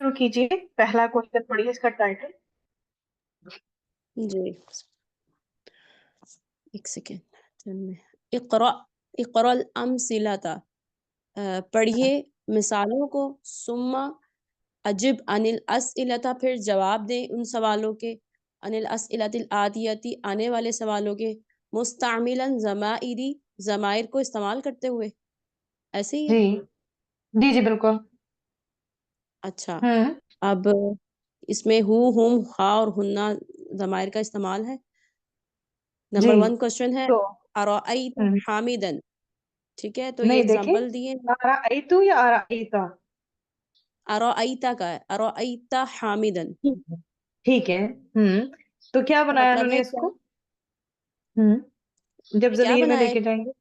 शुरू कीजिए, पहला क्वेश्चन पढ़िए, इसका टाइटल। जी एक सेकेंड। इक़रा इक़रा अमसिलता, पढ़िए मिसालों को। सुम्मा अजिब अनिल असइलता, फिर जवाब दें उन सवालों के। अनिल असइलतिल आतियती, आने वाले सवालों के। मुस्तअमिलन ज़माइरी, ज़माइर को इस्तेमाल करते हुए। ऐसे ही है। जी जी जी बिल्कुल। अच्छा, हम्म। अब इसमें हु हुम हा और हुन्ना ज़माइर का इस्तेमाल है। जी नंबर 1 क्वेश्चन है, तो अरअयत हम्म, हामिदन। ठीक है, तो ये नहीं देखिए, एग्जांपल दिए। आरा आई तू या आरा आई था। अरअयता का है, अरअयता हामिदन। ठीक है। ठीक है। तो क्या इसका बनाया मतलब उन्होंने है क्या? इसको? जब क्या जमीर में बनाया है? लेके जाएंगे।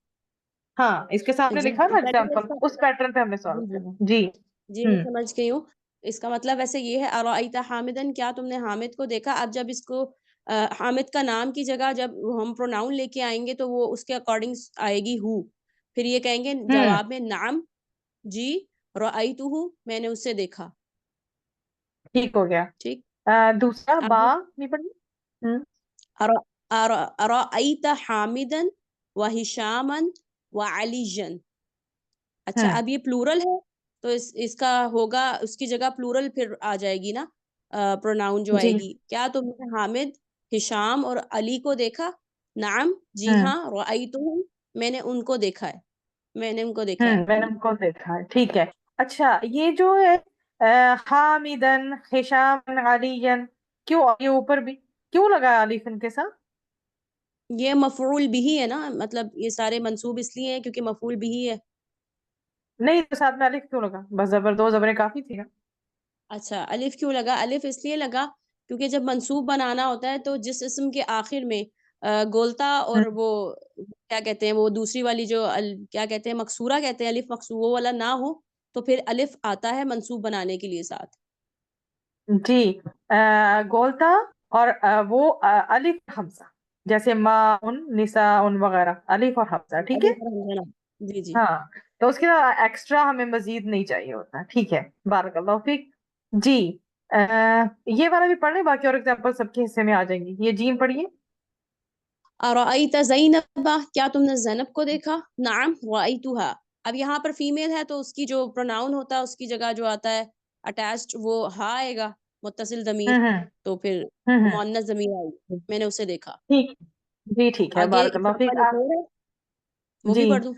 हाँ, इसके सामने जी, लिखा ना पैटर्न एग्जाम्पल, इसका। उस पैटर्न पे हमने सॉल्व जी जी करना है। जी। जी, मैं हम्म समझ गई हूँ। इसका मतलब वैसे ये है, अरअयता हामिदन, क्या तुमने हामिद को देखा? अब जब इसको हामिद का नाम की जगह जब हम प्रोनाउन लेके आएंगे तो वो उसके अकॉर्डिंग आएगी हु। फिर ये कहेंगे हम्म जवाब में, नाम, जी, रअयतुहु, मैंने उसे देखा। ठीक हो गया। ठीक। दूसरा बा अब नहीं पढ़ी। हम्म अर अर अरअयत हामिदन व हिशामन व अलीजन। अच्छा, हम्म अब ये प्लूरल है, तो इसका होगा उसकी जगह प्लूरल फिर आ जाएगी ना, प्रोनाउन जो जी। आएगी। क्या तुमने हामिद, हिशाम और अली को देखा? नाम, जी हम्म हाँ, रअयतुहुम, मैंने उनको देखा है। मैंने उनको देखा है। मैंने उनको देखा है, ठीक है। अच्छा, ये जो है हामिदन, हिशाम, अलीयन, क्यों ये ऊपर भी क्यों लगा अलिफ इनके साथ? ये मफऊल बिही है ना, मतलब ये सारे मंसूब इसलिए हैं क्योंकि मफऊल बिही है। नहीं, तो साथ में अलिफ क्यों लगा? बस जबर, दो जबरें काफी थी ना। अच्छा, अलिफ क्यों लगा? अलिफ इसलिए लगा क्योंकि जब मंसूब बनाना होता है तो जिस इसम के आखिर में गोलता और हम्म, वो क्या कहते हैं, वो दूसरी वाली जो क्या कहते हैं, मकसूरा कहते हैं, अलिफ मकसूर, वो वाला ना हो, तो फिर अलिफ आता है मंसूब बनाने के लिए साथ। जी। गोलता और वो अलिफ हमजा, जैसे माउन, निसाउन वगैरह, अलिफ और हमजा, ठीक है। अलिफ और हमजा ना। जी जी। हाँ, तो उसके एक्स्ट्रा हमें मजीद नहीं चाहिए होता, ठीक है। बारकल्लाह फीक। जी। आ, ये वाला भी पढ़ लें, बाकी और एग्जाम्पल सबके हिस्से में आ जाएंगी। ये जीम पढ़िए। अरअयत ज़ैनबा, क्या तुमने ज़ैनब को देखा? नाम रअयतुहा। अब यहाँ पर फीमेल है तो उसकी जो प्रोनाउन होता है उसकी जगह जो आता है अटैच्ड, वो हा आएगा, मुत्तसिल ज़मीर। हम्म हम्म तो फिर हम्म मुअन्नस ज़मीर आएगी, मैंने उसे देखा। ठीक। जी ठीक है, आगे बारकल्लाह फीक। एग्जाम्पल एक और है, वो जी। भी पढ़ दूं?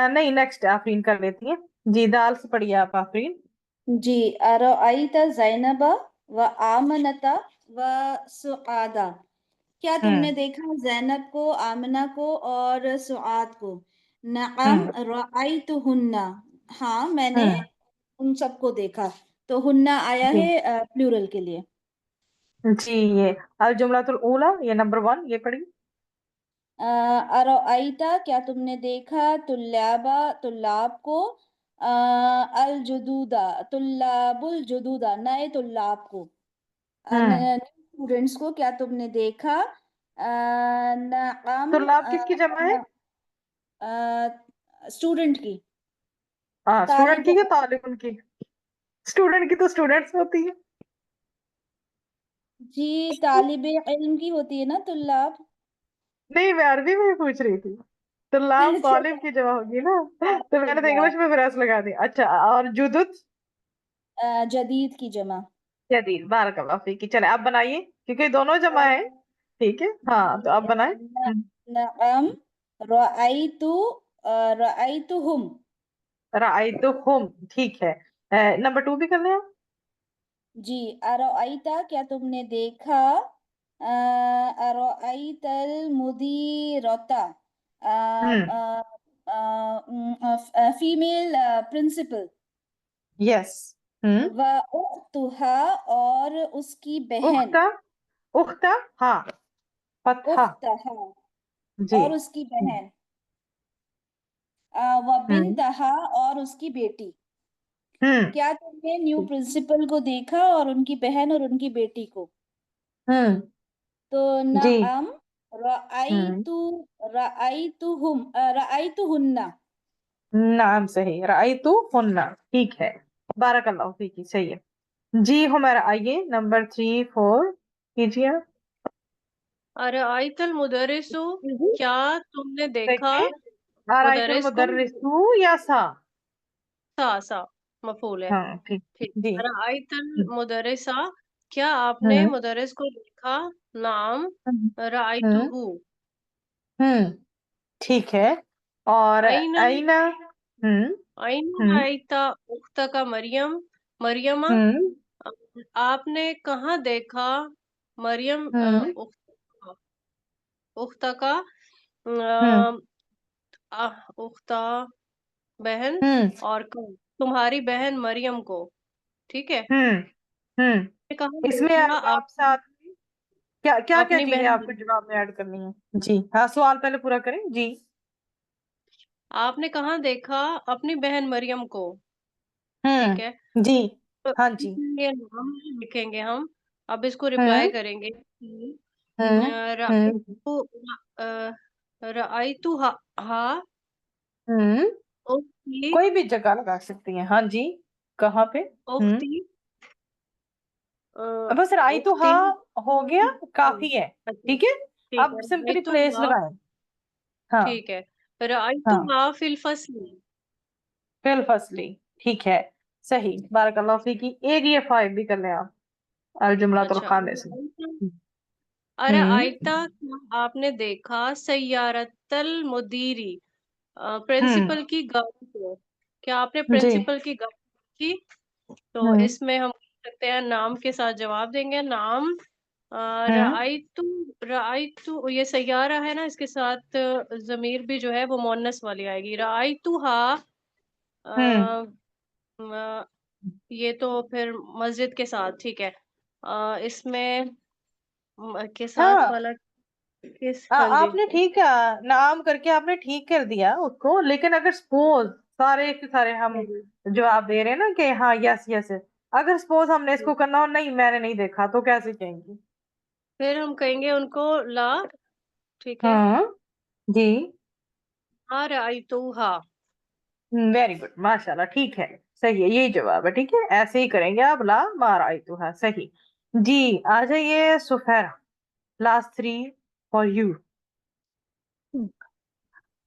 नहीं, नेक्स्ट आफरीन कर लेती है। जी, दाल से पढ़िए आप आफरीन। जी, अरअयत ज़ैनब व आमनता व सुआदा। क्या तुमने हम्म देखा जैनब को, आमना को और सुआद को? नअम हम्म रअयतुहुन्ना। हाँ, मैंने हम्म उन सबको देखा। तो हुन्ना आया जी है प्लूरल के लिए। जी। ये अल जुमलातुल ऊला, ये नंबर 1, ये पढ़िए। अरअयता, क्या तुमने देखा तुल्लाबा, तुल्लाब को? अल जुदूदा, तुल्लाबुल जुदूदा, नए तुल्लाब को, हम्म स्टूडेंट्स को क्या तुमने देखा? नअम, तुल्लाब किसकी जमा है? स्टूडेंट की, हाँ, स्टूडेंट तालिब की क्या तालिब की? स्टूडेंट की तो स्टूडेंट्स होती है। जी, तालिब इल्म की होती है ना तुल्लाब। नहीं, मैं अरबी में ही पूछ रही थी। तुल्लाब अच्छा, तालिब की जमा होगी ना। तो मैंने तो तुल्लाब, इंग्लिश में भी रस लगा दी। अच्छा, और जुदुद? जदीद की जमा। जदीद, बारकल्लाह फीकी। चले आप बनाइए, क्योंकि दोनों जमा है। ठीक है, हाँ, तो आप बनाए। नअम रअयतु, रअयतुहुम। राइतुहुम, ठीक है। नंबर 2 भी कर लें आप। जी, अरअयता, क्या तुमने देखा? अरअयतल मुदीरता, हम्म फीमेल प्रिंसिपल। यस। हम्म व उख्तुहा, और उसकी बहन। उख्ता, उख्ता, हाँ, फतहा। उख्तहा, जी। और उसकी बहन। व हम्म बिनतहा, और उसकी बेटी। हम्म क्या तुमने न्यू प्रिंसिपल को देखा और उनकी बहन और उनकी बेटी को? हम्म तो जी। नअम हम्म रअयतु, रअयतुहुम, रअयतुहुन्ना। नाम सही, राइतु हुन्ना, ठीक है। बारकल्लाहु फीकी, सही है जी। हमारा आइए नंबर 3 4 कीजिए आप। अरअयतल मुदर्रिसु, क्या तुमने देखा? देखिए, आराइतुल मुदर्रिस को मुदर्रिसु या सा। सा मफूल है। हाँ ठीक ठीक। जी। अरअयतल मुदर्रिसा, क्या आपने हम्म मुदर्रिस को देखा? नाम हम्म हम्म रअयतुहु। हम्म, ठीक है। और अइना आईना। हम्म अइना हम्म रअयता उख्तका मरियम, मरियमा, हम्म आपने कहाँ देखा मरियम हम्म उख्तका, हम्म उख्ता बहन, हम्म और तुम्हारी बहन मरियम को। ठीक है। हम्म आपने कहाँ इसमें देखा अब आप साथ क्या क्या क्या अपनी चीजें बहन आपको जवाब में ऐड करनी है जी। हाँ, सवाल पहले पूरा करें जी। आपने कहाँ देखा अपनी बहन मरियम को। ठीक है। जी। तो हाँ जी। ये नाम लिखेंगे हम। अब इसको रिप्लाई हम्म करेंगे कि हम्म हम्म रअयतु रअयतु हा हम्म उख्ती कोई भी जगह लगा सकती हैं, हाँ जी। कहाँ पे? उख्ती अ, अब बस राई तो उख्ती हाँ हो गया, काफी है। अच्छा, ठीक है, ठीक अब है। सिंपली रअयतु प्लेस हा, लगाएं। हाँ ठीक है। रअयतु हाँ, हा फिल फस्ली। फिल फसली, ठीक है, सही। बारकल्लाह फीकी, एक ये 5 भी कर लें आप, अल जुमलातुल अच्छा। खामिस। हम्म अरअयता, क्या आपने देखा सय्यारतल मुदीरी, हम्म प्रिंसिपल की गाड़ी को। क्या आपने जी। प्रिंसिपल की गाड़ी की? तो हम्म इसमें हम कह सकते हैं नाम के साथ जवाब देंगे। नाम हम्म रअयतु, रअयतु ये सैयारा है ना, इसके साथ जमीर भी जो है वो मोन्नस वाली आएगी। रअयतुहा हम्म ये तो फिर मस्जिद के साथ। ठीक है। इसमें के साथ हाँ, वाला किस, हाँ जी। आपने ठीक है, नाम करके आपने ठीक कर दिया उसको, लेकिन अगर सपोज सारे के सारे हम हम्म, जवाब दे रहे हैं ना कि हाँ यस यस, अगर सपोज हमने इसको करना हो नहीं मैंने नहीं देखा, तो कैसे कहेंगे? फिर हम कहेंगे उनको ला। ठीक है। हाँ जी। हाँ रअयतुहा। वेरी गुड, माशाल्लाह, ठीक है, सही है, यही जवाब है। ठीक है, ऐसे ही करेंगे आप, ला मार आई तो है, सही जी। आ जाइए सुफेरा, लास्ट 3 फॉर यू।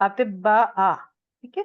अतिबा आ, ठीक है।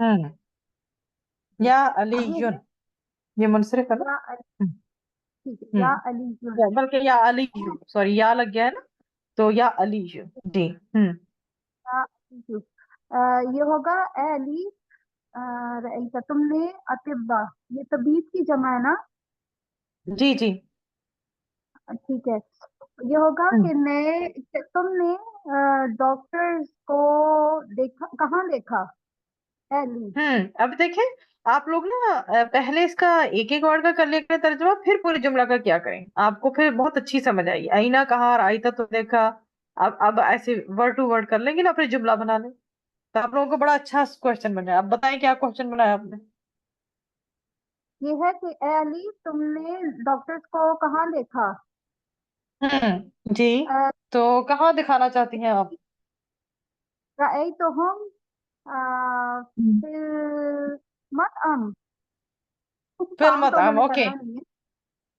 हम्म या ये अलीयुन, है ये मुनसरिफ है ना। या अली, हम्म ठीक है या हम्म, अली बल्कि या अलीयु, सॉरी या लग गया है ना, तो या अलीयु जी। या अली ये होगा ए अली रईसा तुमने अतिब्बा, ये तबीब की जमा है ना। जी जी। ठीक है, ये होगा हम्म कि नए तुमने डॉक्टर्स को देखा, कहाँ देखा ए अली। अब देखें, आप लोग ना पहले इसका एक एक वर्ड का कर लिया करें तर्जुमा, फिर पूरे जुमला का क्या करें, आपको फिर बहुत अच्छी समझ आएगी। आईना कहा और आईता तो देखा। अब ऐसे वर्ड टू वर्ड कर लेंगे ना, फिर जुमला बना लें, तो आप लोगों को बड़ा अच्छा क्वेश्चन बना है। अब बताएं क्या क्वेश्चन बनाया आपने। ये है कि ए अली तुमने डॉक्टर्स को कहाँ देखा। जी, तो कहाँ दिखाना चाहती हैं आप? रअयतुहुम हम्म। फिल मतअम, कुछ काम फिल्म तो ताम, उन्होंने ओके। करना नहीं है।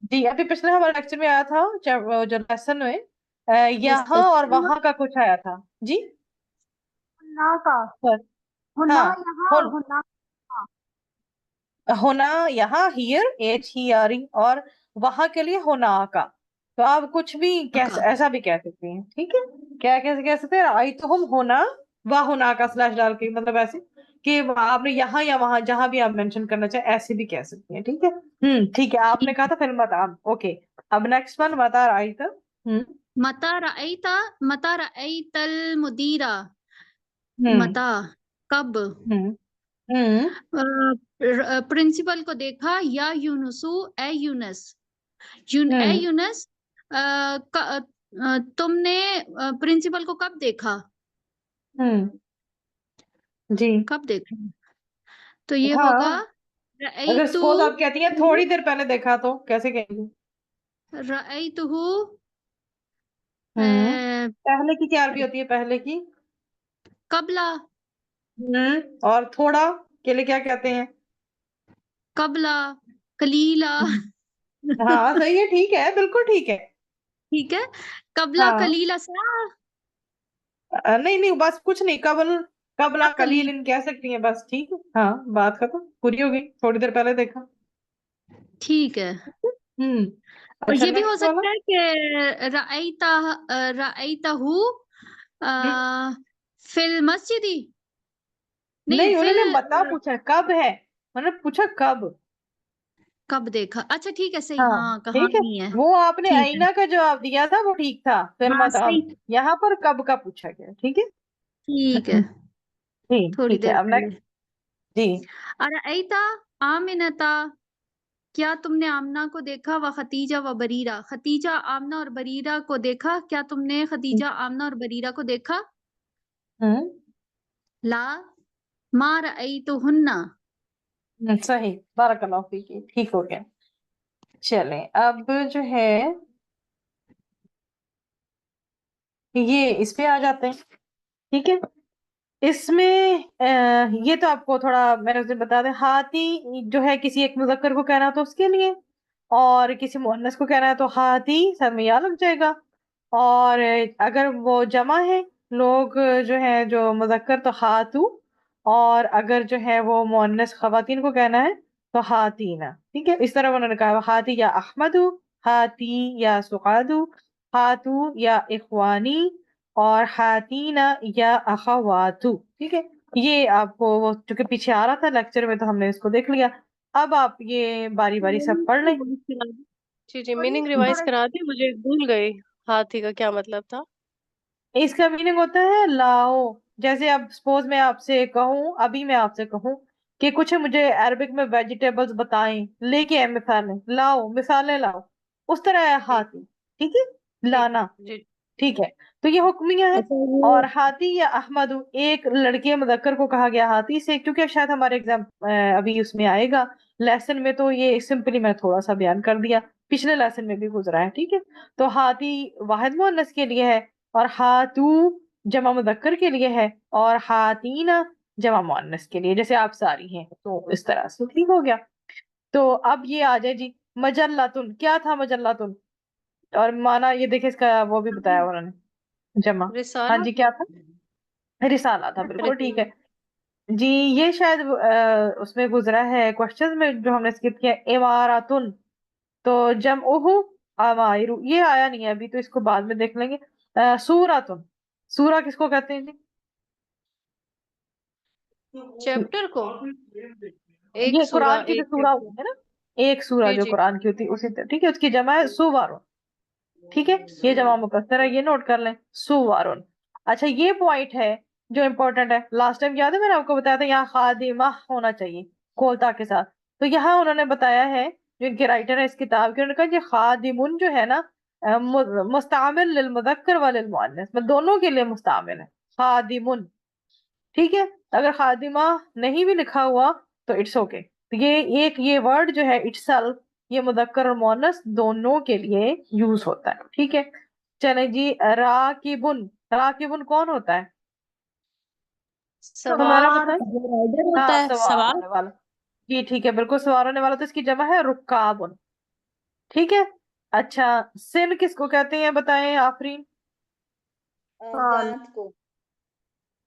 जी, अभी पिछले हमारे लेक्चर में आया था, जो लेसन में यहाँ और मुस्तकिम वहां का कुछ आया था जी। हुन्ना का, पर हुन्ना हाँ, यहाँ और हुन्ना वहाँ। होना यहाँ, here H he R E, और वहां के लिए होना का। तो आप कुछ भी का। ऐसा भी कह सकते हैं, ठीक है। क्या कैसे कह सकते हैं? आई तो हम होना, वह होना का स्लैश डाल के, मतलब ऐसे कि आपने यहाँ या वहां जहां भी आप मेंशन करना चाहे ऐसे भी कह सकते हैं, ठीक है। ठीक है, आपने कहा था फिल्म मताम, ओके। अब नेक्स्ट वन बता रहा आई था। मता रअयतल मुदीरा, हम्म मता कब, हम्म हम्म प्रिंसिपल को देखा, या यूनुसु ए यूनस, ए हम्म यूनस तुमने प्रिंसिपल को कब देखा, हम्म जी। कब देखा। तो ये होगा हाँ, अगर रअयतु सपोज आप कहती हैं थोड़ी देर पहले देखा, तो कैसे कहेंगे? रअयतुहु पहले की क्या अरबी होती है, पहले की? कबला और थोड़ा के लिए क्या कहते हैं? कबला कलीला हाँ सही है, ठीक है, बिल्कुल ठीक है। ठीक है। कबला हाँ कलीला सा नहीं नहीं, बस कुछ नहीं, कबल कबला कलील कलीलिन कह सकती हैं, बस ठीक है। हाँ, बात खत्म, पूरी होगी, थोड़ी देर पहले देखा। ठीक है। हम्म। और अच्छा, ये भी हो नेक्स्ट वाला। सकता है कि रअयतहु हम्म, फिल मस्जिदी नहीं नहीं, फिल उन्होंने बता पूछा कब है, उन्होंने पूछा कब। कब देखा। अच्छा ठीक है सही हाँ हाँ ठीक है, कहानी है। वो आपने ठीक है आईना का जवाब दिया था, वो ठीक था, फिर हाँ मतलब सही यहाँ पर कब का पूछा गया, ठीक है। ठीक है ठीक थोड़ी ठीक है, देर अब पहले। नेक्स्ट। जी। अरअयता आमिनता क्या तुमने आमना को देखा व खतीजा व बरीरा खतीजा आमना और बरीरा को देखा क्या तुमने खतीजा आमना और बरीरा को देखा। हम्म ला मा रअयतुहुन्ना सही, बारकल्लाहु फीकी, ठीक हो गया। चलें, अब जो है ये इस पे आ जाते हैं, ठीक है। इसमें ये तो आपको थोड़ा मैंने उस दिन बता दें, हाथी जो है किसी एक मुजक्कर को कहना तो उसके लिए, और किसी मुअन्नस को कहना है तो हाथी सर में या लग जाएगा। और अगर वो जमा है, लोग जो है जो मुजक्कर तो हाथू, और अगर जो है वो मुअन्नस खवातीन को कहना है तो हाथीना, ठीक है। इस तरह उन्होंने कहा, हाथी या अहमदू, हाथी या सुआदू, हाथू या इखवानी, और हाथीना या अखवातु, ठीक है। ये आपको वो चूंकि पीछे आ रहा था लेक्चर में तो हमने इसको देख लिया। अब आप ये बारी बारी सब पढ़ लें। जी जी, मीनिंग रिवाइज करा दी, मुझे भूल गई। हाथी का क्या मतलब था? इसका मीनिंग होता है लाओ। जैसे अब सपोज मैं आपसे कहूँ, अभी मैं आपसे कहूँ कि कुछ मुझे अरबिक में वेजिटेबल्स बताएं, लेके आए मिसालें, लाओ मिसालें लाओ, उस तरह है जी हाथी, ठीक है, जी लाना, जी ठीक है। तो ये हुक्मिया है। अच्छा वो और हाथी या अहमदू, एक लड़के मुदक्कर को कहा गया हाथी से, क्योंकि शायद हमारे एग्जाम अभी उसमें आएगा लेसन में, तो ये सिंपली मैं थोड़ा सा बयान कर दिया, पिछले लेसन में भी गुजरा है, ठीक है। तो हाथी वाहिद मुअन्नस के लिए है, और हाथू जमा मुदक्कर के लिए है, और हाथीना जमा मुअन्नस के लिए, जैसे आप सारी हैं, तो इस तरह से ठीक हो गया। तो अब ये आ जाए जी, मजल्लातुन, क्या था मजल्लातुन? और माना ये देखिए, इसका वो भी बताया उन्होंने, जमा। हाँ रिसाला। जी, क्या था? रिसाला था, बिल्कुल ठीक है जी। ये शायद उसमें गुजरा है क्वेश्चंस में जो हमने स्किप किया, इमारातुन, तो जम ओहु अमाइरु, ये आया नहीं है अभी, तो इसको बाद में देख लेंगे। सूरातुन, सूरा किसको कहते हैं जी? चैप्टर को एक ये सूरा कुरान की जो एक सूरा चैप्टर। होती है ना, एक सूरा जी जो जी कुरान की होती है उसी तरह, ठीक है, उसकी जमा है सुवारुन, ठीक है। ये जमा मुकस्सर है, ये नोट कर लें, सुवारुन। अच्छा, ये पॉइंट है जो इम्पोर्टेंट है, लास्ट टाइम याद है मैंने आपको बताया था यहाँ खादिमा होना चाहिए कोलता के साथ, तो यहाँ उन्होंने बताया है, जो इनके राइटर है इस किताब के, उन्होंने कहा कि खादिमुन जो है ना, मुस्तामिल लिल मुज़क्कर व लिल मुअन्नस, में दोनों के लिए मुस्तामिल है खादिमुन, ठीक है। अगर खादिमा नहीं भी लिखा हुआ तो इट्स ओके, तो ये वर्ड जो है इटसेल्फ, ये मुदक्कर और मुअन्नस दोनों के लिए यूज होता है, ठीक है। चले जी, राकिबुन, राकिबुन कौन होता है? हमारा सवार। बताए। जो राइडर होता हाँ, है सवार सवार। होने वाला, जी ठीक है, बिल्कुल सवार होने वाला, तो इसकी जमा है रुकाबुन, ठीक है। अच्छा, सिन किसको कहते हैं बताएं आफरीन? दांत को।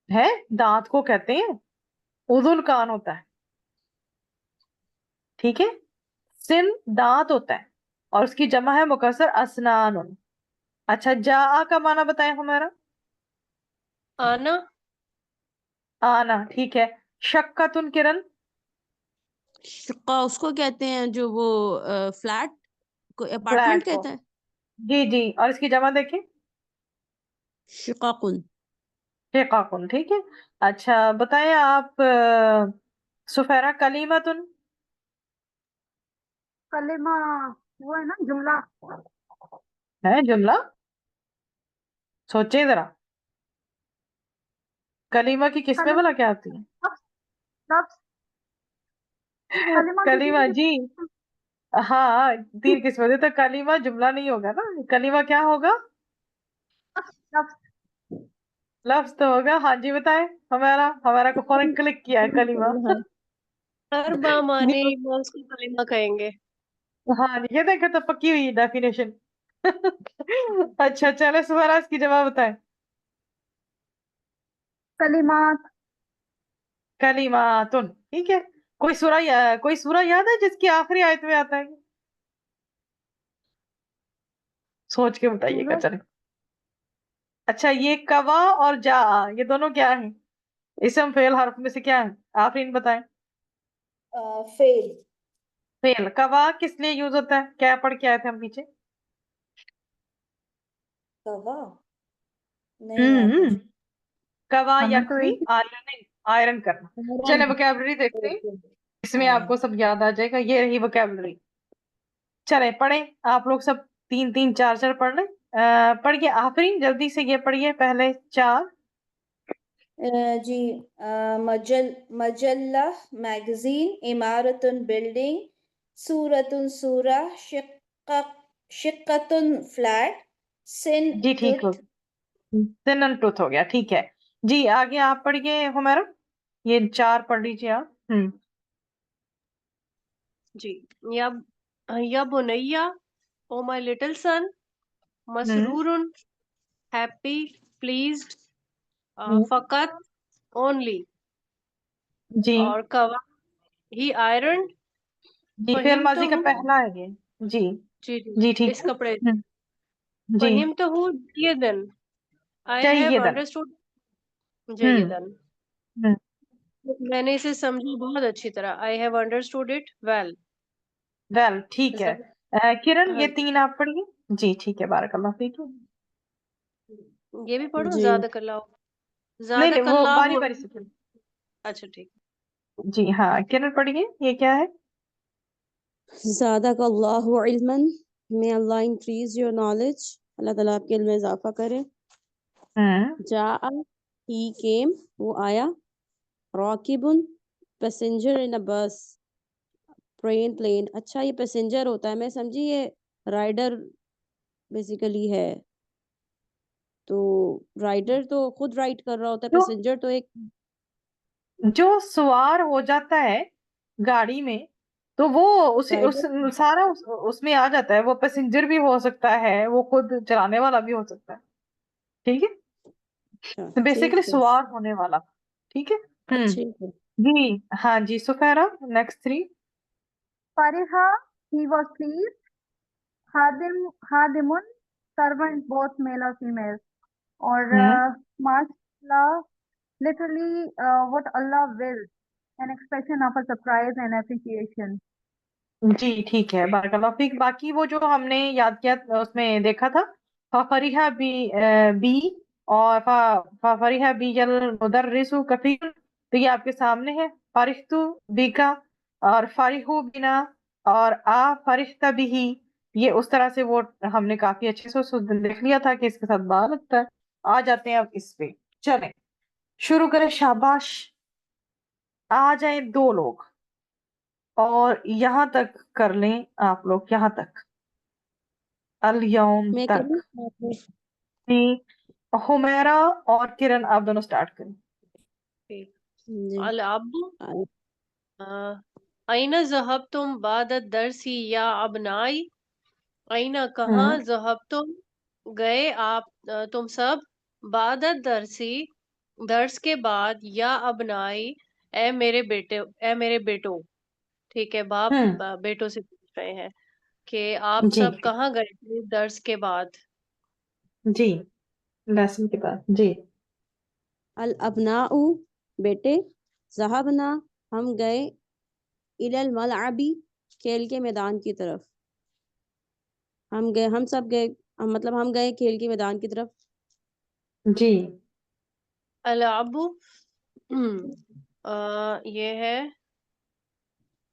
है, दांत को कहते हैं, उजुल कान होता है, ठीक है। सिन दांत होता है, और उसकी जमा है मुकस्सर असनानुन। अच्छा, जा का माना बताएं हमारा? आना। आना, ठीक है। शक्कतुन किरण? शिक्का उसको कहते हैं जो वो फ्लैट को अपार्टमेंट फ्लैट को, कहते हैं। जी जी, और इसकी जमा देखें, शिकाकुन। शिकाकुन, ठीक है। अच्छा बताएं आप, सुफेरा, कलीमतुन? कलिमा वो है ना जुमला। है जुमला, सोचे जरा, कलीमा की किस्में कलिमा भला क्या आती है? लफ्ज कलिमा किसी कलीमा भी जी, हाँ, 3 किस्में थे, तो कलीमा जुमला नहीं होगा ना, कलीमा क्या होगा? लफ्ज तो होगा। हाँ जी बताएं। हमारा हमारा को फौरन क्लिक किया है कलीमा। हाँ, हर बा माने जी, ईमान, उसको कलीमा कहेंगे। हाँ ये देखो तो पक्की हुई डेफिनेशन। अच्छा चलो सुबह की जवाब बताएं। कलिमात। कलीमातुन, ठीक है। कोई सूरा याद है जिसकी आखिरी आयत में आता है? सोच के बताइएगा सूरज। चले। अच्छा ये कवा और जा, ये दोनों क्या है? इसम फेल हर्फ में से क्या है? आप इन बताएं। फेल। फेल। कवा किस लिए यूज होता है? क्या पढ़ के आए थे हम पीछे? कवा नहीं याद हम्म। मुझे। कवा हमें तो यकवी, एक आयरनिंग, आयरन करना। आयरन। चले वोकैबलरी देखते हैं, ओके। इसमें हाँ। आपको सब याद आ जाएगा। ये रही वोकैबलरी। चले पढ़ें आप लोग सब, 3 3 4 4 पढ़ लें। पढ़िए आफरीन, जल्दी से ये पढ़िए पहले 4। जी। मजल्ला मैगजीन, इमारतुन बिल्डिंग, सूरतुन सूरा, शिक्कतुन फ्लैट, सिन जी ठीक हो, टुट। सिन एंड टूथ हो गया, ठीक है। जी आगे आप पढ़िए हुमैरा, ये 4 पढ़ लीजिए आप। जी। या या बुनैया, oh my little son, hmm मसरूरुन, हैप्पी, प्लीज्ड, हम्म, फकत, ओनली, जी और कवा, ही आयरन, जी फेल फहिम तो माजी का हूँ। पहला है ये। जी जी जी। जी ठीक इस है। कपड़े, जी फहिम तो हूँ जयदन, आई हैव जयदन। अंडरस्टूड हम्म जयदन। हम्म मैंने इसे समझा बहुत अच्छी तरह, I have understood it well. Well ठीक है। किरण हाँ ये जी। 3 आप पढ़िए। जी ठीक है, बारकल्लाह फीक। ये भी पढ़ो, जी। ज्यादा कल्ला, नहीं ज्यादा नहीं, वो कल्ला बारी वो। बारी से पढ़िए। अच्छा ठीक। जी हाँ किरण पढ़िए, ये क्या है? ज़ादकल्लाहु इल्मन, may Allah increase your knowledge, अल्लाह ताला आपके इल्म में इजाफा करे। हम्म जाआ, he came, वो आया। राकिबुन, पैसेंजर इन अ बस, प्लेन। अच्छा ये पैसेंजर होता है, मैं समझी ये राइडर बेसिकली है। तो राइडर तो खुद राइड कर रहा होता है, जो पैसेंजर तो एक। जो सवार हो जाता है गाड़ी में, तो वो उसे उस राइडर। सारा उसमें आ जाता है। वो पैसेंजर भी हो सकता है, वो खुद चलाने वाला भी हो सकता है। ठीक है, अच्छा तो बेसिकली ठीक है। सवार होने वाला। ठीक है। ठीक है। जी हाँ जी सुफेरा, नेक्स्ट 3। फरिहा, he was pleased. खादिम, खादिमुन, servant, both male or female. और हम्म माशाल्लाह, literally what Allah wills, an expression of a surprise and appreciation. जी ठीक है, बारकल्लाह फीक। बाकी वो जो हमने याद किया उसमें देखा था, फरिहा बी बी और फरिहा बी जल मुदर्रिसु कफीर, तो ये आपके सामने है। फरिख्तु बी का और फरिहु बिना और आ फरिख्ता बिही, ये उस तरह से वो हमने काफी अच्छे से उस दिन देख लिया था कि इसके साथ बा लगता है। आ जाते हैं अब इस पे, चलें शुरू करें। शाबाश, आ जाए 2 लोग और यहाँ तक कर लें आप लोग, यहाँ तक अल यौम मैं तक। करूँ आपने? जी हुमैरा और किरण आप दोनों स्टार्ट करें। ठीक। जी। अल अब्बू, आ- अइना ज़हब तुम बाद दरसी या अबनाई, अइना कहाँ हम्म ज़हब तुम गए आप, तुम सब, बाद दरसी, दर्स के बाद, या अबनाई, ए मेरे बेटो। ठीक है, बाप हम्म बेटों से पूछ रहे हैं कि आप जी सब कहाँ गए थे दर्स के बाद। जी लेसन के बाद जी। अल अबनाउ, बेटे। ज़हबना, हम गए। इलल मलअबी, खेल के मैदान की तरफ। हम सब गए, मतलब हम गए खेल के मैदान की तरफ। जी अल अबू, ये है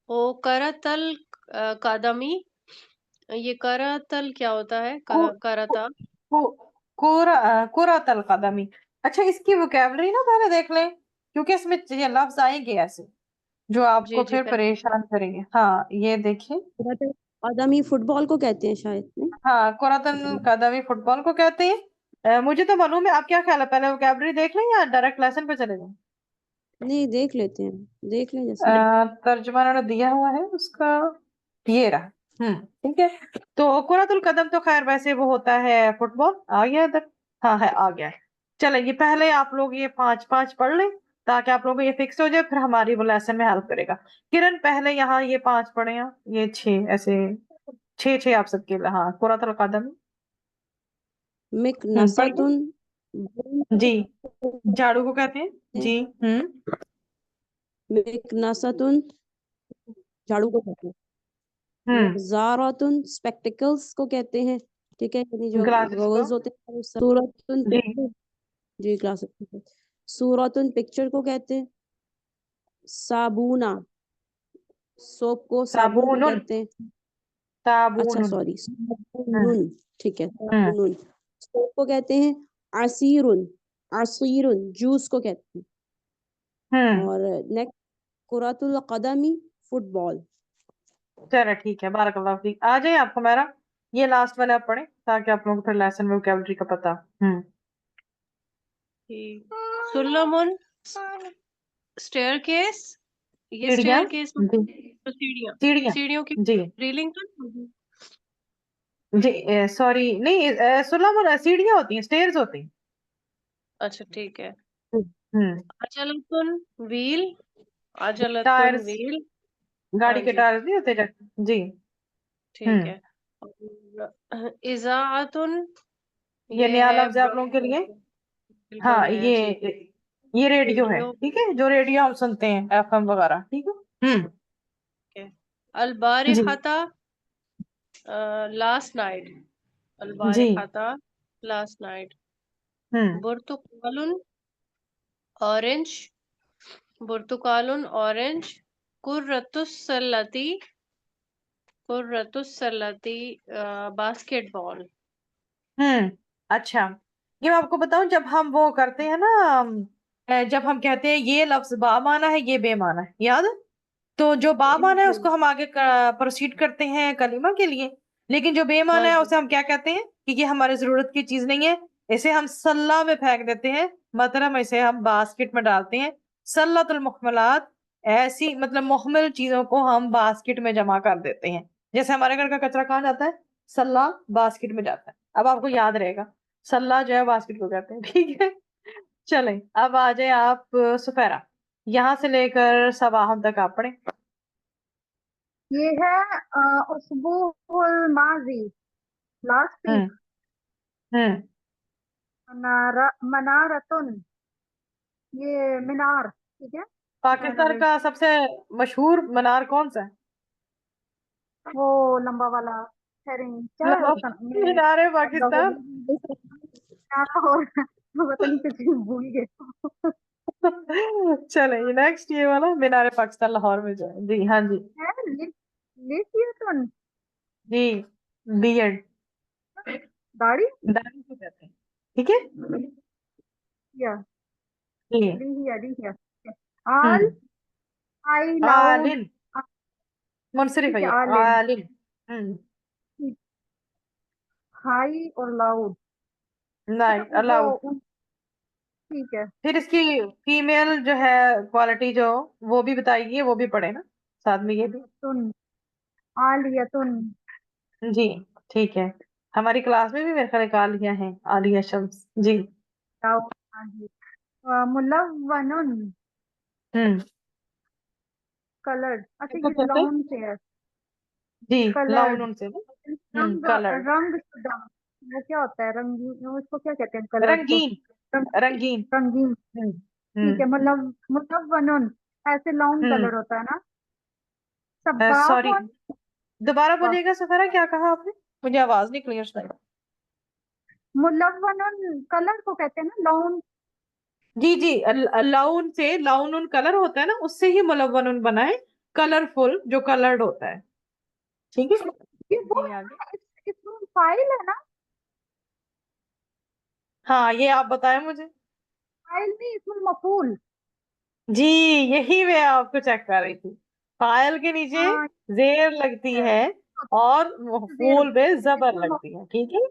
ओ करतल कदमी। ये करतल क्या होता है? को करता। को कुरातल कदमी। अच्छा इसकी वोकैबलरी ना पहले देख लें, क्योंकि इसमें ये लफ्ज आएंगे ऐसे जो जी आपको जी फिर पहले। परेशान करेंगे। हाँ ये देखिए, कदमी फुटबॉल को कहते हैं शायद, नहीं? हाँ, कुरातुल कदमी फुटबॉल को कहते हैं। मुझे तो मालूम है। आप क्या ख्याल है, पहले वोकैबुलरी देख लें या डायरेक्ट लेसन पे चले जाएं? नहीं, देख लेते हैं, देख लें जैसे। तर्जुमा उन्होंने दिया हुआ है उसका, ये रहा। ठीक है। तो कुरातुल कदम तो खैर वैसे वो होता है फुटबॉल। आ गया इधर? हाँ है, आ गया है। चले, ये पहले आप लोग ये 5-5 पढ़ लें ताकि आप लोगों को ये फिक्स हो जाए, फिर हमारी वो लेसन में हेल्प करेगा। किरण पहले यहाँ ये 5 पढ़े हैं, ये 6 ऐसे 6-6 आप सबके लिए। हाँ, कुरातुल कदम। मिक पढ़िए नसातुन जी। झाड़ू को कहते हैं जी। मिक नसातुन झाड़ू को कहते हैं। हम्म मिकजारातुन स्पेक्टिकल्स को कहते हैं, ठीक है, यानी जो ग्लासेस गॉगल्स को होते हैं। सूरतुन जी। पिक्चर, जी ग्लासेस। सूरतुन पिक्चर को कहते हैं। साबुना सोप को साबुन को साबुनुन। कहते हैं। अच्छा साबुनुन। सॉरी, हम्म साबुनुन, ठीक है, हम्म साबुनुन। सोप को कहते हैं असीरुन, असीरुन जूस को कहते हैं। हम्म और नेक्स्ट कुरातुल कदमी फुटबॉल। चलो ठीक है, बारकल्लाह फीक। आ जाए आपको मेरा ये लास्ट वाला आप पढ़े ताकि आप लोगों को फिर लेसन में वोकैबुलरी का पता। ठीक। सुल्लमुन स्टेयरकेस, ये सीढ़ियाँ स्टेयरकेस जी। सीढ़ियाँ, सीढ़ियाँ सीढ़ियों की जी। रेलिंग तो जी सॉरी नहीं, सुलम सीढ़ियाँ होती हैं, स्टेयर्स होती हैं। अच्छा ठीक है। हम्म अजलतुन व्हील, अजलतुन टायर्स, व्हील, हाँ गाड़ी के जी टायर्स नहीं होते जी। ठीक है। और इजाअतुन, ये ये नया है लफ्ज है आप लोगों के लिए। बिल्कुल हाँ, नया जी। ये रेडियो है, रेडियो ठीक है, जो रेडियो हम सुनते हैं, एफएम वगैरह, ठीक है। है। अलबारिहता लास्ट नाइट, जी। अलबारिहता लास्ट नाइट। हम्म बुर्तुकालुन ऑरेंज, बुर्तुकालुन ऑरेंज। कुर्रतुस्सलती, कुर्रतुस्सलती बास्केटबॉल। अच्छा, ये मैं आपको बताऊं, जब हम वो करते हैं ना, जब हम कहते हैं ये लफ्ज बा माना है, ये बे माना है, याद है? तो जो बा माना है उसको हम आगे प्रोसीड करते हैं कलीमा के लिए, लेकिन जो बे माना हाँ है जी उसे हम क्या कहते हैं कि ये हमारी जरूरत की चीज नहीं है, इसे हम सल्ला में फेंक देते हैं, मतलब इसे हम बास्केट में डालते हैं। सल्लतुल मुहमलात, ऐसी मतलब मुहमल चीजों को हम बास्केट में जमा कर देते हैं। जैसे हमारे घर का कचरा कहाँ जाता है? सल्ला बास्केट में जाता है। अब आपको याद रहेगा, सल्ला जो है बास्केट को कहते हैं, ठीक है। चलें, अब आ जाए आप सुफेरा, यहाँ से लेकर सवाहम तक आप पढ़े। ये है उसबुल माजी, लास्ट हम्म वीक। हम्म मनारतुन, ये मीनार, ठीक है। पाकिस्तान मीनार, का सबसे मशहूर मीनार कौन सा है? वो लंबा वाला हेरिंग, क्या है उसका नाम? ये मीनार है पाकिस्तान। और पता नहीं कुछ भूल गए। चले, नेक्स्ट ये वाला मीनार पाकिस्तान लाहौर में जो है जी। हाँ जी। है लिसियतुन, जी, बियर्ड, दाढ़ी, दाढ़ी को कहते हैं, ठीक है। या जी। लिहिया लिहिया। आल, हम्म आई लाउड, आलिन, मुनसरिफ ठीक है है, ये, आलिन, आलिन। हम्म हाई और लाउड। अच्छा नाइट वो अलाउड। ठीक है। फिर इसकी फीमेल जो है क्वालिटी जो, वो भी बताइए, वो भी पढ़े ना साथ में ये भी। तुन, आलियतुन, जी, ठीक है। हमारी क्लास में भी मेरे ख्याल एक आलिया हैं, आलिया शम्स जी। लाउड, हाँ जी। मुलव्वनुन, हम्म कलर्ड, अच्छा इसको ये कहते हैं लाउन से है। जी, लाउन कलर्ड, उनसे ना। रंग, कलर्ड, रंग शुदा, वो क्या होता है? रंगीन, वो उसको क्या कहते हैं कलर्ड को? रंगीन, रंग, रंगीन। रंगीन, हम्म ठीक है। हम्म मतलब मुलव्वनुन ऐसे लाउन हम्म कलर होता है ना। सॉरी, सब्बाहुन, दोबारा वाह, बोलिएगा सफरा, क्या कहा आपने? मुझे आवाज नहीं क्लियर सुनाई। मुलव्वनुन कलर को कहते हैं ना, लाउन। जी जी, लाउन से, लाउन उन कलर होता है ना, उससे ही मुलव्वनुन बना है, कलरफुल जो कलर्ड होता है, ठीक है। ये वो जी है आगे। ना, इसमें फाइल है ना? हाँ, ये आप बताएं मुझे। फाइल नहीं, इसमें मफूल। जी, यही मैं आपको चेक कर रही थी, फाइल के नीचे हाँ, जेर लगती है, और जेर फूल पे जबर लगती है, ठीक है।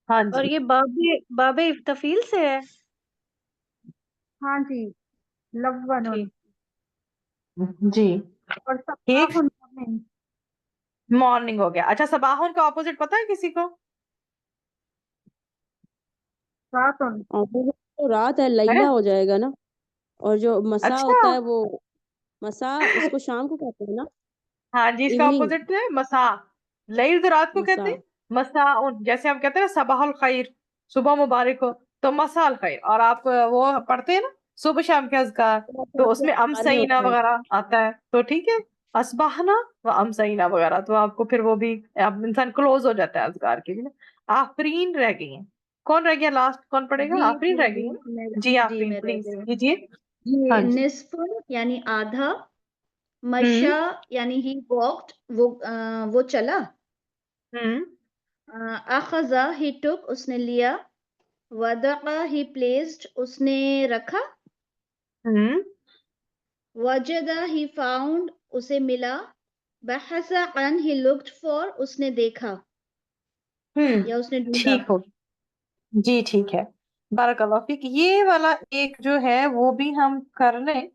हाँ और जी। ये बाबे बाबे इफ्तफील से है। हाँ जी, लव्वनुन। ठीक। जी। और ठीक, सबाहुन मॉर्निंग। मॉर्निंग हो गया। अच्छा, सबाहुन का ऑपोजिट पता है किसी को? रातुन। और वो तो रात है, है? लैला हो जाएगा ना। और जो मसा अच्छा, होता है वो, मसा उसको शाम को कहते हैं ना, हाँ जी, इसका इवनिंग। ऑपोजिट है मसा। लैल तो रात को कहते मसा। हैं। मसा जैसे हम कहते हैं ना सबहुल खैर, सुबह मुबारक हो, तो मसा अल खैर। और आप वो पढ़ते हैं ना सुबह शाम के अज़कार, तो उसमें में अमसईना होता है। वगैरह आता है, तो ठीक है। असबाहना व अमसईना वगैरह, तो आपको फिर वो भी, आप इंसान क्लोज हो जाता है अज़कार के लिए ना। आफरीन रह गई है। कौन रह गया लास्ट, कौन पढ़ेगा? जी आफरीन जी रह गई जी है ना? मैं जी जी आफरीन, मैं रह प्लीज गई। कीजिए। ये हाँ जी। निस्फ यानी आधा, हम्म। मशा यानी ही वॉक्ड, वो चला, हम्म। अखजा ही टुक उसने लिया, वदका ही प्लेस्ड उसने रखा, हम्म। वजदा ही फाउंड उसे मिला, बहसा अन ही लुक्ड फॉर उसने देखा या उसने ढूंढा। ठीक हो, जी ठीक है। बारकल्लाह फीक। ये वाला एक जो है वो भी हम कर लें,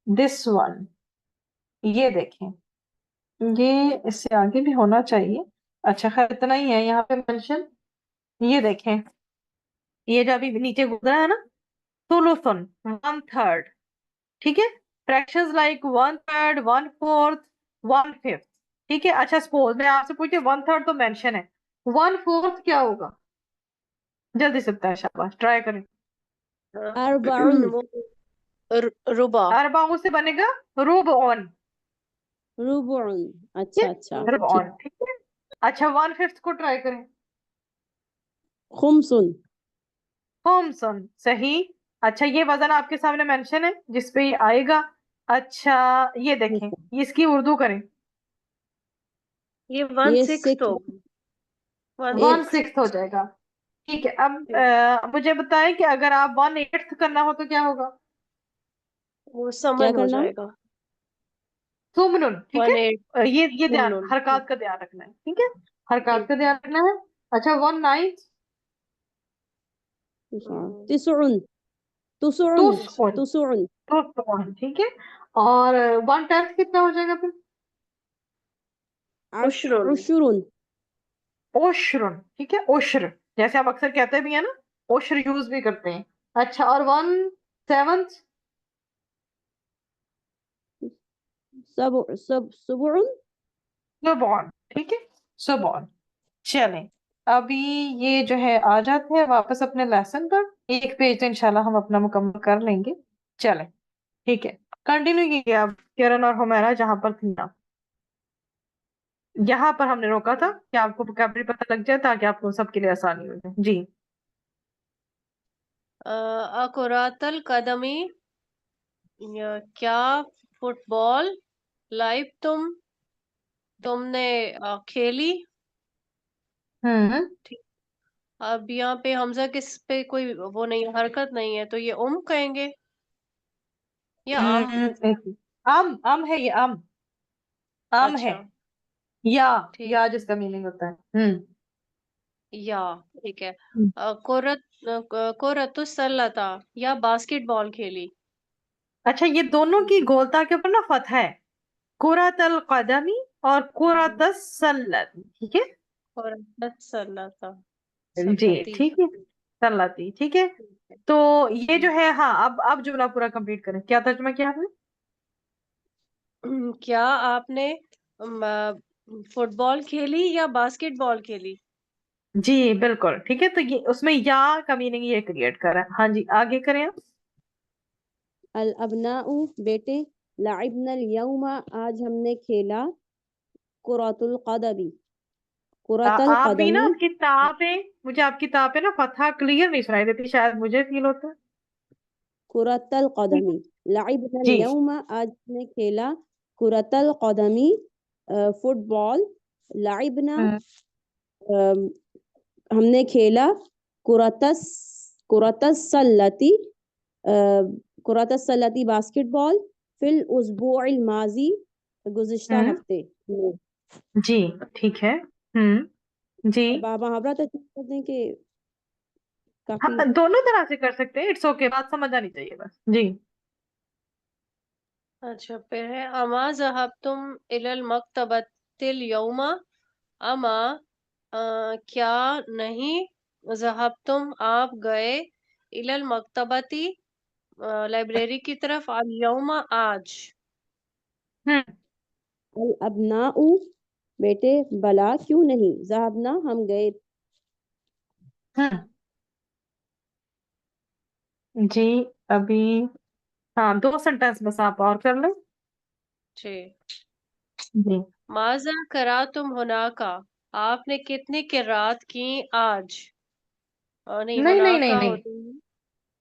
दिस वन। ये देखें, ये इससे आगे भी होना चाहिए। अच्छा खैर, इतना ही है यहाँ पे मेंशन। ये देखें, ये जो अभी नीचे गुजरा है ना, सुलुसन, वन थर्ड, ठीक है। Fractions like one third, one fourth, one fifth, ठीक है। अच्छा सपोज मैं आपसे पूछे, वन थर्ड तो मेंशन है, वन फोर्थ क्या होगा? जल्दी से बताएं, शाबाश, ट्राई करें। अरबाउन। वो रुबा। अरबाऊ से बनेगा रूब ऑन, रुबुन। ठीक अच्छा अच्छा, है, रूब ठीक। ऑन, ठीक है। अच्छा, वन फिफ्थ को ट्राई करें। खुमसुन। होमसन, सही। अच्छा, ये वजन आपके सामने मेंशन है जिसपे ये आएगा। अच्छा, ये देखें, ये इसकी उर्दू करें। ये वन ये सिक्स सिक्स। हो, one one eighth. Six. Six हो जाएगा। ठीक है। अब ठीक। मुझे बताएं कि अगर आप वन एट्थ करना हो तो क्या होगा? वो क्या समन हो करना? जाएगा। सुमनुन, ठीक है। वन एट ये ध्यान, सुमन। हरकत का ध्यान रखना है, ठीक है। हरकत ठीक। का ध्यान रखना है। अच्छा, वन नाइन्थ, तिसुन। तुसुन। तुसउन, तुसुन। तुसउन, ठीक है। और वन टेंथ कितना हो जाएगा फिर? उशरुन। उशुरुन। ओश्रुन, ठीक है, ओश्र, जैसे हम अक्सर कहते भी है ना, ओश्र यूज भी करते हैं। अच्छा, और वन सेवंथ? सुबुन। सुबॉन, ठीक है, सुबॉन। चलें, अभी ये जो है आ जाते हैं वापस अपने लेसन पर। एक पेज तो इंशाल्लाह हम अपना मुकम्मल कर लेंगे। चलें, ठीक है। कंटिन्यू कीजिए आप, किरण और हुमैरा, जहां पर थी आप। यहाँ पर हमने रोका था कि आपको वोकैबुलरी पता लग जाए ताकि आपको सबके लिए आसानी हो जाए। जी। अकुरातल कदमी, क्या फुटबॉल लाइव तुमने खेली। हम्म। ठीक। अब यहाँ पे हमजा किस पे कोई वो नहीं, हरकत नहीं है, तो ये कहेंगे या आम। आम है, ये आम है। अच्छा। या ठीक। या जिसका मीनिंग होता है। या ठीक है। हम्म। कोरतुसल्लता, या बास्केटबॉल खेली। अच्छा, ये दोनों की गोलता के ऊपर ना फतहा है, कुरातल कदमी और कुरातस सल्लत, ठीक है। कोरतुसल्लता जी सल्लती। ठीक है, सल्लती, ठीक है। ठीक है। तो ये जो है, हाँ, अब जुमला पूरा कंप्लीट करें। क्या तर्जुमा किया आपने? क्या आपने फुटबॉल खेली या बास्केटबॉल खेली। जी बिल्कुल, ठीक है। तो ये उसमें या का मीनिंग ये क्रिएट कर रहा है। हाँ जी, आगे करें आप। अल अबनाउ बेटे, लाइबनल यौमा आज हमने खेला, कुरातुल कदमी। कुरातल आप भी ना, कदमी। आपकी ता पे, मुझे आपकी ता पे ना फतहा क्लियर नहीं सुनाई देती, शायद मुझे फील होता है। कुरातल ठीक है कदमी। लाइबनल जी। यौमा आज हमने खेला, कुरातल कदमी फुटबॉल। लाइबना हम्म। हमने खेला, कुरातस कुरातस सल्लती कुरातस सल्लती बास्केटबॉल, फिल उस्बुअल माजी गुज़िश्ता हम्म। हफ्ते में। जी ठीक है। जी अब आप मुहावरा तक कर दें कि काफी। हाँ, दोनों तरह से कर सकते हैं, इट्स ओके, बात समझ आनी चाहिए बस। जी अच्छा, फिर है अमा ज़हबतुम इलल मक्तबतिल यौमा। अमा क्या नहीं, ज़हबतुम आप गए, इलल मक्तबती लाइब्रेरी की तरफ, अल यौमा आज। हम्म अल अबनाउ बेटे, बला क्यों नहीं, ज़हबना हम गए। हम्म जी अभी, हाँ 2 सेंटेंस बस आप और कर लो। जी। जी माज़ा करा तुम हुनाका, आपने कितनी किरात की आज। नहीं, नहीं नहीं नहीं हुनाका नहीं होती है।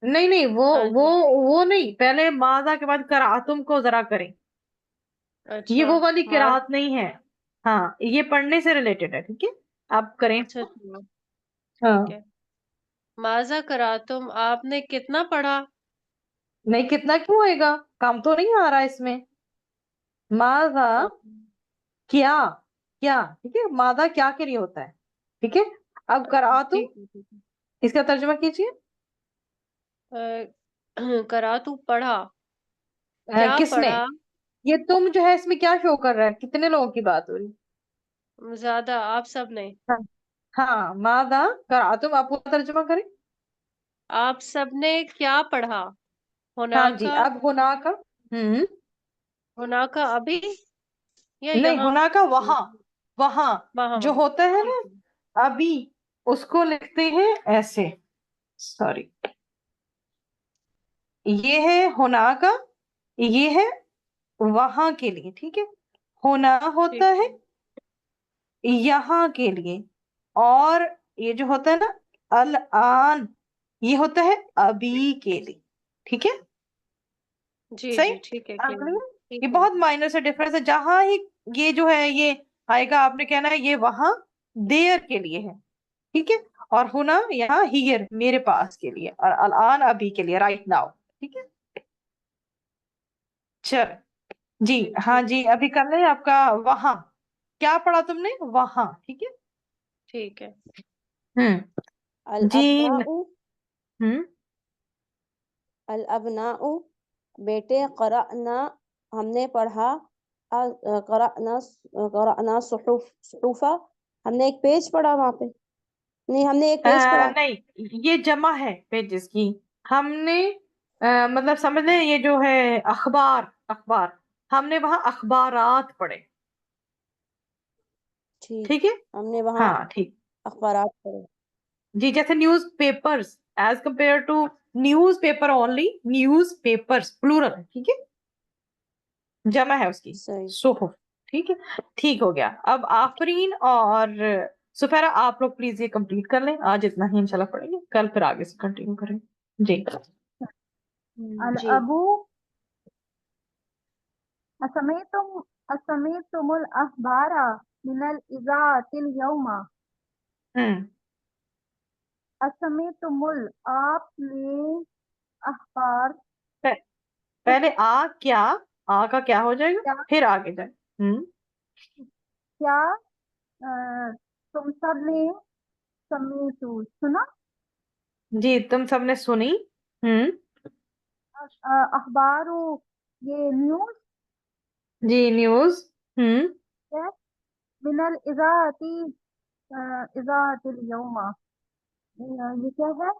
नहीं नहीं, वो हाँ वो जी। वो नहीं, पहले माजा के बाद करातुम को जरा करें। ये अच्छा। वो वाली माज किरात नहीं है। हाँ, ये पढ़ने से रिलेटेड है, ठीक है, आप करें अच्छा इसको। अच्छा, ठीक हाँ, है। माज़ा करा तुम, आपने कितना पढ़ा। नहीं कितना क्यों होएगा, काम तो नहीं आ रहा इसमें। माजा अच्छा, क्या, क्या, ठीक है, मादा क्या के लिए होता है, ठीक है। अब करातुम, ठीक है ठीक है। इसका तर्जुमा कीजिए। करा तू पढ़ा, क्या किसने, पढ़ा। ये तुम जो है इसमें क्या शो कर रहा है, कितने लोगों की बात हो रही ज्यादा आप सब ने। है। हाँ, मादा करातुम, आप पूरा तर्जुमा करें। आप सब ने क्या पढ़ा। हाँ जी, होनाका। अब होना का, होनाका अभी या नहीं, यहाँ। होना का वहां, वहां वहाँ जो वहाँ। होता है ठीक ना है। अभी, उसको लिखते हैं ऐसे, सॉरी, ये है होना का, ये है वहां के लिए, ठीक है। होना होता ठीक है है। यहाँ के लिए, और ये जो होता है ना अल आन, ये होता है अभी के लिए, ठीक है। जी सही, जी, ठीक है, अगली, क्लियर। ये ठीक है। बहुत माइनर से डिफरेंस है, जहां ही ये जो है ये आएगा आपने कहना है ये वहां देयर के लिए है, ठीक है। और होना यहाँ हियर मेरे पास के लिए, और अलान अभी के लिए, राइट नाउ, ठीक है। चल जी, जी हाँ ठीक। जी, अभी कर ले आपका वहां, क्या पढ़ा तुमने वहां, ठीक है। ठीक है। हम्म अल जी अबनाउ, हम्म अल अबनाउ बेटे, क़रअना हमने पढ़ा, क़रअना क़रअना सुहूफ़ा हमने एक पेज पढ़ा वहां पे, नहीं हमने एक पेज पढ़ा। नहीं, ये जमा है पेजेस की, हमने मतलब समझ लें ये जो है अखबार, अखबार, हमने वहां अखबारात पढ़े, ठीक, ठीक है। हमने वहाँ हाँ ठीक, अखबारात पढ़े। जी जैसे newspapers as compare to newspaper only, newspapers plural है, ठीक है, जमा है उसकी सही। सुहुफ, ठीक है। ठीक हो गया, अब आफरीन और सुफेरा आप लोग प्लीज ये कंप्लीट कर लें, आज इतना ही इंशाल्लाह पढ़ेंगे, कल फिर आगे से कंटिन्यू करेंगे जी। अल जी अबू असमीतुम असमीतुमुल अखबारा मिनल इज़ातिल यौमा। हम्म असमीतुमुल आपने अखबार प- पहले आ क्या, आ का क्या हो जाएगा, क्या फिर आगे जाए। क्या तुम सब ने समीतु सुना। जी तुम सबने सुनी। हम्म अखबारो ये न्यूज जी न्यूज। हम्म है। मिनल इज़ाती इज़ातिल यौमा, ये क्या है।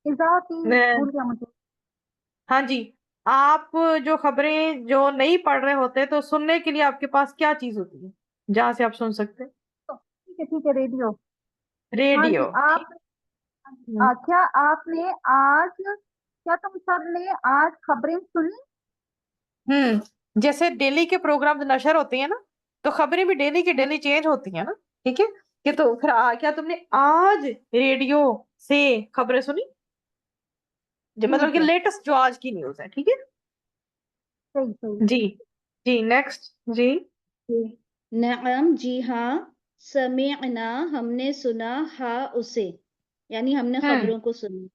इज़ाती न- भूल गया मुझे। हाँ जी, आप जो खबरें जो नहीं पढ़ रहे होते तो सुनने के लिए आपके पास क्या चीज होती है जहां से आप सुन सकते हैं, तो ठीक है रेडियो। हाँ रेडियो, जी आप ठीक। हम्म क्या आपने आज क्या तुम सब ने आज खबरें सुनी। जैसे डेली के प्रोग्राम नशर होते हैं ना, तो खबरें भी डेली की डेली चेंज होती हैं ना, ठीक है। कि तो फिर क्या तुमने आज रेडियो से खबरें सुनी, जो मतलब ठीक कि है लेटेस्ट जो आज की न्यूज है, ठीक है। सही सही। जी जी नेक्स्ट जी। नअम जी हाँ, समीअना हमने सुना, हाँ उसे, यानी हमने हम्म खबरों को सुना।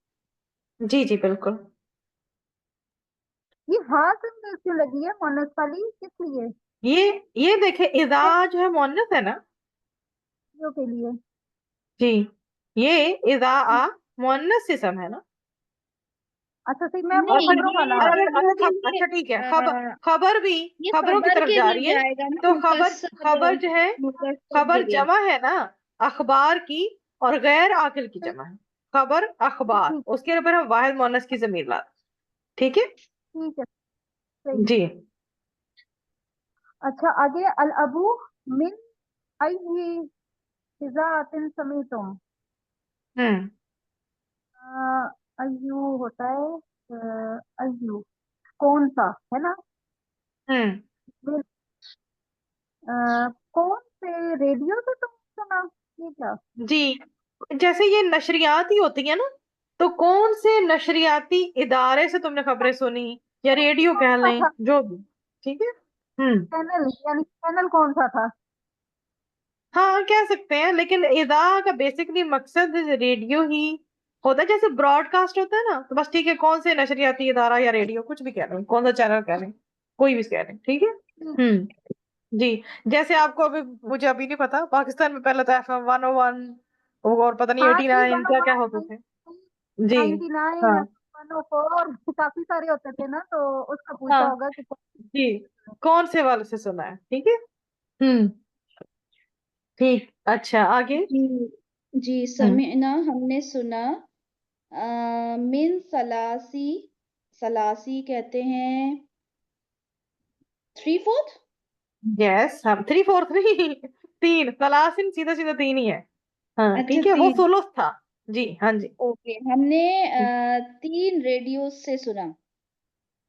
जी जी बिल्कुल। ये हाँ से क्यों लगी है मोनस वाली, किस लिए। ये देखे, इजा जो है मुअन्नस है ना जो के लिए जी, ये इजा आ मुअन्नस इस्म है ना। अच्छा ठीक, मैं और वो नहीं, खबरों वाला अरे ये अरे इसके लिए अच्छा ठीक है, खबर खबर भी ये खबरों की खबर तरफ के जा लिए रही है। जाएगा ना, तो खबर खबर जो है, मुकस्सर के खबर लिए। जमा है ना अखबार की, और गैर आकिल की जमा है। खबर अखबार, ठीक उसके ऊपर हम वाहिद मुअन्नस की जमीर ला, ठीक है ठीक है, सही। जी। अच्छा आगे, अल अबू मिन आई हिजातिन समीतुम। हम्म अय्यू होता है अय्यू, कौन सा, है ना। हम्म मिन, अ, कौन से रेडियो से तुम सुना, ये क्या। जी, जैसे ये नशरियात ही होती है ना, तो कौन से नशरियाती इदारे से तुमने खबरें सुनी, या रेडियो कौन कह सा लें, था जो भी, ठीक है। चैनल, यानी चैनल कौन सा था। हाँ कह सकते हैं, लेकिन इदा का बेसिकली मकसद रेडियो ही होता है। जैसे ब्रॉडकास्ट होता है ना, तो बस ठीक है, कौन से नशरियाती इदारा या रेडियो, कुछ भी कह रहे हैं, कौन सा चैनल कह रहे हैं, कोई भी कह रहे हैं, ठीक है। ठीक, जी, जैसे आपको अभी, मुझे अभी नहीं पता, पाकिस्तान में पहले तो FM 101 और पता नहीं हाँ ठीक, 89 क्या क्या होते थे। जी 99, हाँ 104 काफी सारे होते थे ना, तो उसका पूछा हाँ होगा कि जी, कौन से वाले से सुना है, ठीक है। हम्म ठीक, अच्छा आगे। जी जी, हम्म समिअना हमने सुना, मिन सलासी, सलासी कहते हैं 3/4। यस, हम 3/4 नहीं, तीन, तलासिन सीधा सीधा तीन ही है। हाँ अच्छा ठीक है, वो 3, सुलुस था। जी हाँ जी। ओके, हमने 3 रेडियो से सुना,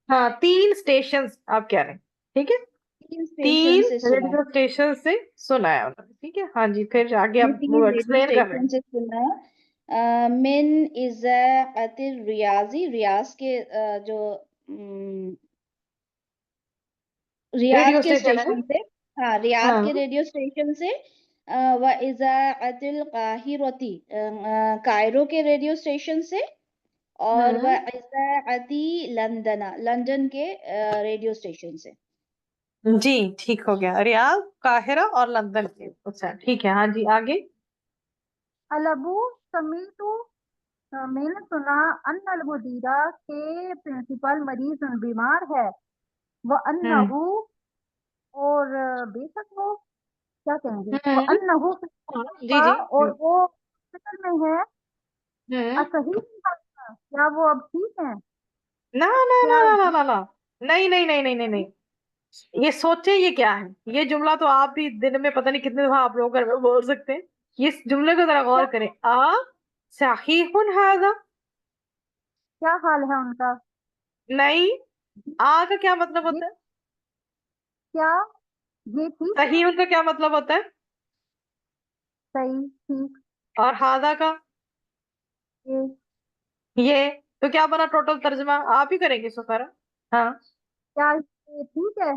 हाँ, तीन स्टेशन आप कह रहे हैं, ठीक है। 3 स्टेशन तीन से सुना, रेडियो स्टेशन से सुना है उन्होंने, ठीक है हाँ जी, फिर आगे हमने आप 3 वो रेडियो एक्सप्लेन कर रहे स्टेशन हैं। से सुना, मिन इज़ाअतिल रियाजी, रियाज के जो रियाज रेडियो के स्टेशन है। स्टेशन से, हाँ रियाज के हाँ रेडियो स्टेशन से, व इज़ाअतिल काहिरती, कायरो के रेडियो स्टेशन से, और व हम्म इज़ाअती लंदना, लंदन के रेडियो स्टेशन से। जी ठीक हो गया, रियाद, काहिरा और लंदन के, अच्छा ठीक है हाँ जी, आगे। अलबू समीतु, मैंने सुना, अन मुदीरा के प्रिंसिपल मरीज बीमार है, वह हम्म अन्नहु, और बेशक वो, क्या कहेंगे, वह हम्म अन्नहु हाँ, जी का, जी और वो हॉस्पिटल में है, हम्म असही, क्या वो अब ठीक है, ना ना ना क्या ना ना ना ना, नहीं नहीं नहीं नहीं नहीं नहीं, ये सोचे ये क्या है, ये जुमला तो आप भी दिन में पता नहीं कितने दफा आप लोग घर में बोल सकते हैं। ये इस जुमले को जरा गौर क्या करें, आ सहीहुन हाजा, क्या हाल है उनका, नहीं, आ का क्या मतलब ये होता है, क्या, ये ठीक है, सही उनका क्या मतलब होता है, सही, ठीक, और हादा का ये ये, तो क्या बना टोटल तर्जमा, आप ही करेंगे सुफारा। हाँ क्या, ये ठीक है।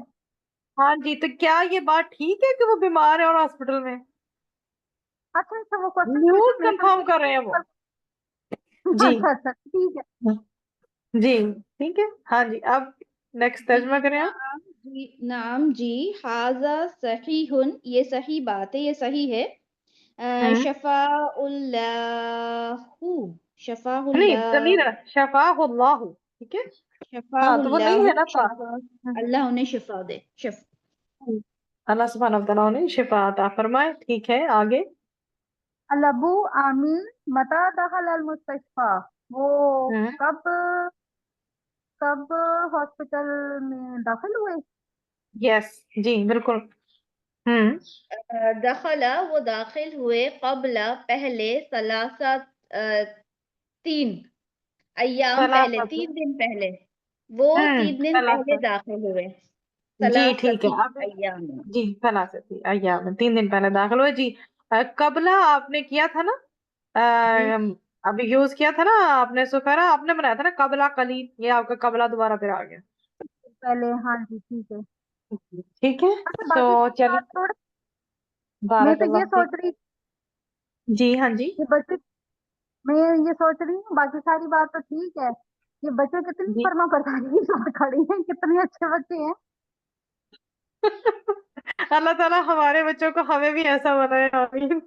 हाँ जी, तो क्या ये बात ठीक है कि वो बीमार है और हॉस्पिटल में, अच्छा अच्छा, वो क्वेश्चन न्यूज पूछा मैं कंफर्म समझी। कर रहे हैं वो। जी अच्छा अच्छा ठीक है। जी ठीक है हाँ जी, अब नेक्स्ट जी तर्जमा करें आप। नाम, जी नाम, जी हाजा सहीहुन, ये सही बात है, ये सही है, हम्म शफाउल्लाहु, नहीं, शफाउल्लाह, जमीर है शफाहुल्लाहु, ठीक है। हाँ तो वो नहीं शफाउल्लाहु, है ना था। शफा, अल्लाह उन्हें शिफा दे, अल्लाह सुब्हानहू व तआला ने शिफा अता फरमाए, ठीक है आगे। अलबू आमीन मता दखल अल मुस्तशफा, वो हम्म कब कब हॉस्पिटल में दाखिल हुए। यस जी बिल्कुल। हम्म दखला, वो दाखिल हुए, कबला पहले, सलासा 3 अय्याम पहले, सलासा, 3 दिन पहले, वो 3 दिन पहले सलासा, दाखिल हुए, जी ठीक है, सलासती अब अय्याम में। जी सलासा थी अय्याम में, 3 दिन पहले दाखिल हुए जी। कबला आपने किया था ना, जी अभी यूज किया था ना आपने, सुखरा आपने बनाया था ना, कबला कलील, ये आपका कबला दोबारा फिर आ गया, पहले, हाँ जी ठीक है। ठीक है। अच्छा तो बाकी चलिए, बात थोड़ी, मैं तो ये बारक सोच रही जी हाँ जी कि बच्चे, मैं ये सोच रही हूँ, बाकी सारी बात तो ठीक है, ये बच्चे कितनी जी फर्मा बरदारी की बात खड़ी है, कितने अच्छे बच्चे हैं। अल्लाह ताला हमारे बच्चों को हमें भी ऐसा बनाए, आमीन।